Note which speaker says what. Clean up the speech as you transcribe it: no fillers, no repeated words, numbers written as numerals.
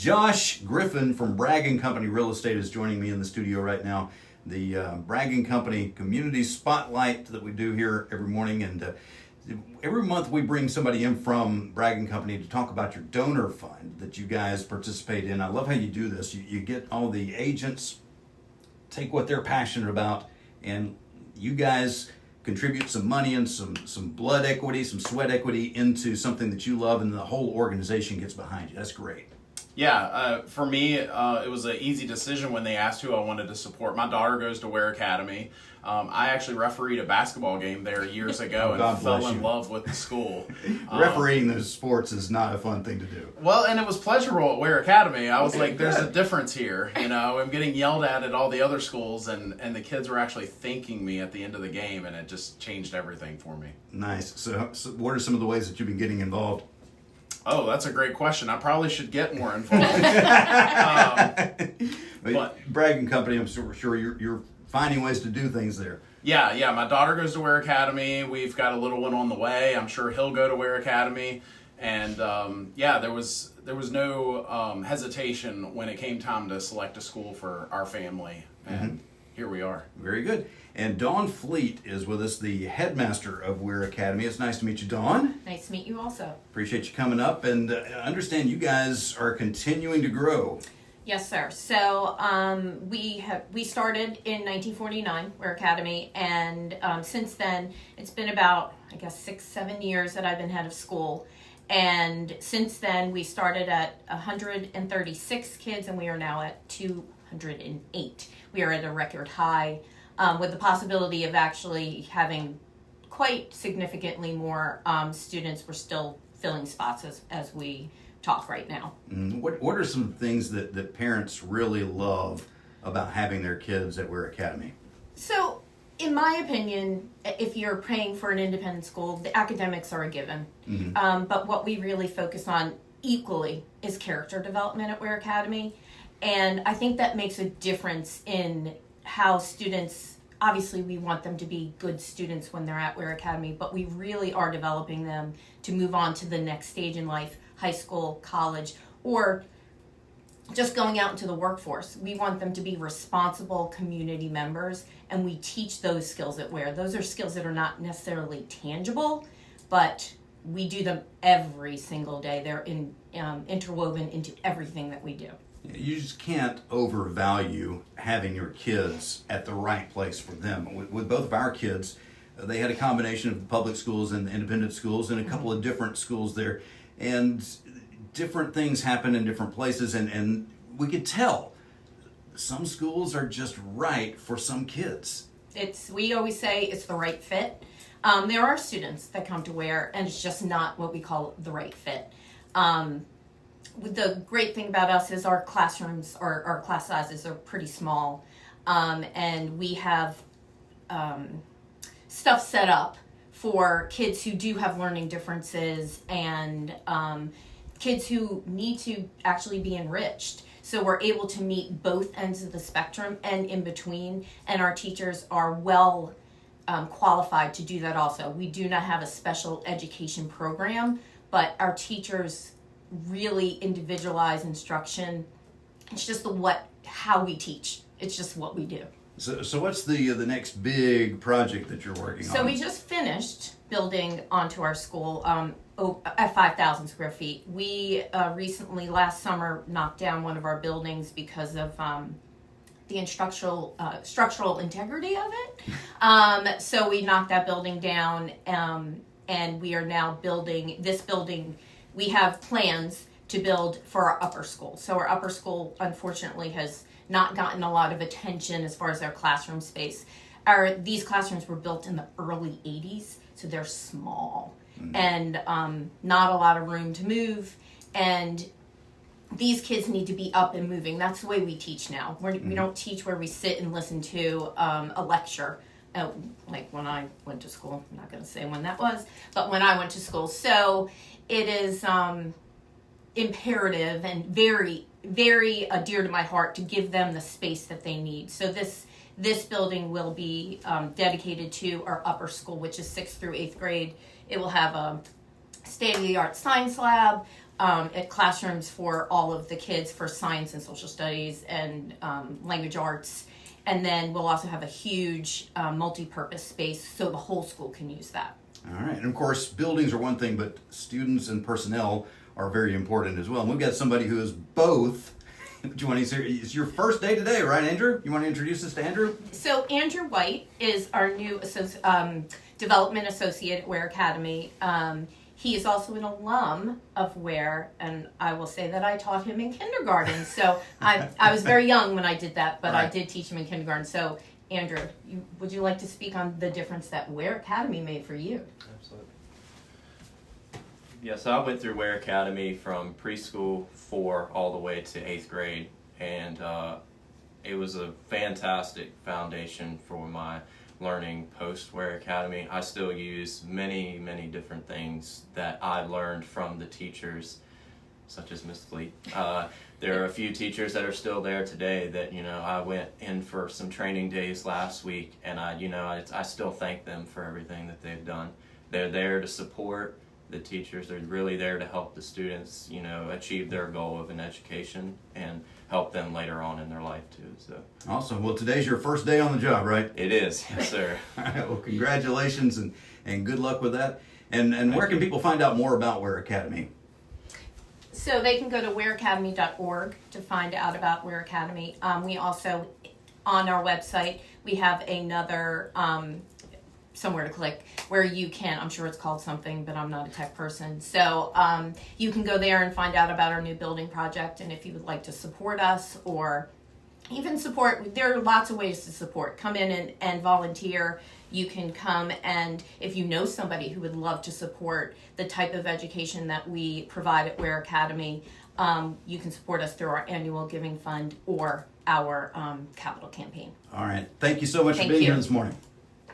Speaker 1: Josh Griffin from Bragg and Company Real Estate is joining me in the studio right now. The Bragg and Company Community Spotlight that we do here every morning, and every month we bring somebody in from Bragg and Company to talk about your donor fund that you guys participate in. I love how you do this. You get all the agents, take what they're passionate about, and you guys contribute some money and some blood equity, some sweat equity into something that you love, and the whole organization gets behind you. That's great.
Speaker 2: Yeah, for me, it was an easy decision when they asked who I wanted to support. My daughter goes to Ware Academy. I actually refereed a basketball game there years ago and fell in love with the school.
Speaker 1: Refereeing those sports is not a fun thing to do.
Speaker 2: Well, and it was pleasurable at Ware Academy. I was like, there's a difference here. You know, I'm getting yelled at all the other schools, and the kids were actually thanking me at the end of the game, and it just changed everything for me.
Speaker 1: Nice. So what are some of the ways that you've been getting involved?
Speaker 2: Oh, that's a great question. I probably should get more involved.
Speaker 1: But Bragg and Company, I'm sure you're finding ways to do things there.
Speaker 2: Yeah. My daughter goes to Ware Academy. We've got a little one on the way. I'm sure he'll go to Ware Academy. And there was no hesitation when it came time to select a school for our family. And here we are.
Speaker 1: Very good. And Dawn Fleet is with us, the headmaster of Ware Academy. It's nice to meet you, Dawn.
Speaker 3: Nice to meet you also.
Speaker 1: Appreciate you coming up, and I understand you guys are continuing to grow.
Speaker 3: Yes, sir. So we started in 1949, Ware Academy, and since then it's been about, I guess, 6-7 years that I've been head of school. And since then we started at 136 kids, and we are now at 208. We are at a record high, with the possibility of actually having quite significantly more students. We're still filling spots as we talk right now.
Speaker 1: What are some things that parents really love about having their kids at Ware Academy?
Speaker 3: So, in my opinion, if you're paying for an independent school, the academics are a given. But what we really focus on equally is character development at Ware Academy. And I think that makes a difference in how students, obviously we want them to be good students when they're at Ware Academy, but we really are developing them to move on to the next stage in life, high school, college, or just going out into the workforce. We want them to be responsible community members, and we teach those skills at Ware. Those are skills that are not necessarily tangible, but we do them every single day. They're interwoven into everything that we do.
Speaker 1: You just can't overvalue having your kids at the right place for them. With both of our kids, they had a combination of public schools and independent schools and a couple of different schools there. And different things happen in different places, and we could tell some schools are just right for some kids.
Speaker 3: We always say it's the right fit. There are students that come to Ware, and it's just not what we call the right fit. The great thing about us is our classrooms, our class sizes are pretty small, and we have stuff set up for kids who do have learning differences and kids who need to actually be enriched. So we're able to meet both ends of the spectrum and in between, and our teachers are well qualified to do that also. We do not have a special education program, but our teachers really individualize instruction. It's just how we teach. It's just what we do.
Speaker 1: So what's the next big project that you're working on?
Speaker 3: So we just finished building onto our school at 5,000 square feet. We recently, last summer, knocked down one of our buildings because of the structural integrity of it. So we knocked that building down, and we are now building this building. We have plans to build for our upper school. So our upper school, unfortunately, has not gotten a lot of attention as far as our classroom space. These classrooms were built in the early 80s, so they're small and not a lot of room to move. And these kids need to be up and moving. That's the way we teach now. We don't teach where we sit and listen to a lecture. Like when I went to school, I'm not going to say when that was, but when I went to school. So it is imperative and very, very dear to my heart to give them the space that they need. So this building will be dedicated to our upper school, which is 6th through 8th grade. It will have a state-of-the-art science lab, at classrooms for all of the kids for science and social studies and language arts. And then we'll also have a huge multi-purpose space so the whole school can use that.
Speaker 1: All right. And of course, buildings are one thing, but students and personnel are very important as well. And we've got somebody who is both. Do you want to say it's your first day today, right, Andrew? You want to introduce us to Andrew?
Speaker 3: So Andrew White is our new development associate at Ware Academy. He is also an alum of Ware, and I will say that I taught him in kindergarten. So I was very young when I did that, but
Speaker 1: Right.
Speaker 3: I did teach him in kindergarten. So Andrew, would you like to speak on the difference that Ware Academy made for you?
Speaker 4: Absolutely. Yeah, so I went through Ware Academy from preschool 4 all the way to 8th grade, and it was a fantastic foundation for my learning post Ware Academy. I still use many, many different things that I learned from the teachers, such as Miss Fleet. There are a few teachers that are still there today that, I went in for some training days last week, and I still thank them for everything that they've done. They're there to support the teachers. They're really there to help the students, achieve their goal of an education and help them later on in their life too. So
Speaker 1: Awesome. Well, today's your first day on the job, right?
Speaker 4: it is, yes, sir.
Speaker 1: All right. Well, congratulations and good luck with that. And where can people find out more about Ware Academy?
Speaker 3: So they can go to wareacademy.org to find out about Ware Academy. We also, on our website, we have another somewhere to click where you can, I'm sure it's called something, but I'm not a tech person. So you can go there and find out about our new building project. And if you would like to support us or even support, there are lots of ways to support. Come in and volunteer. You can come, and if you know somebody who would love to support the type of education that we provide at Ware Academy, you can support us through our annual giving fund or our capital campaign.
Speaker 1: All right. Thank you so much
Speaker 3: Thank
Speaker 1: for being
Speaker 3: you.
Speaker 1: here this morning.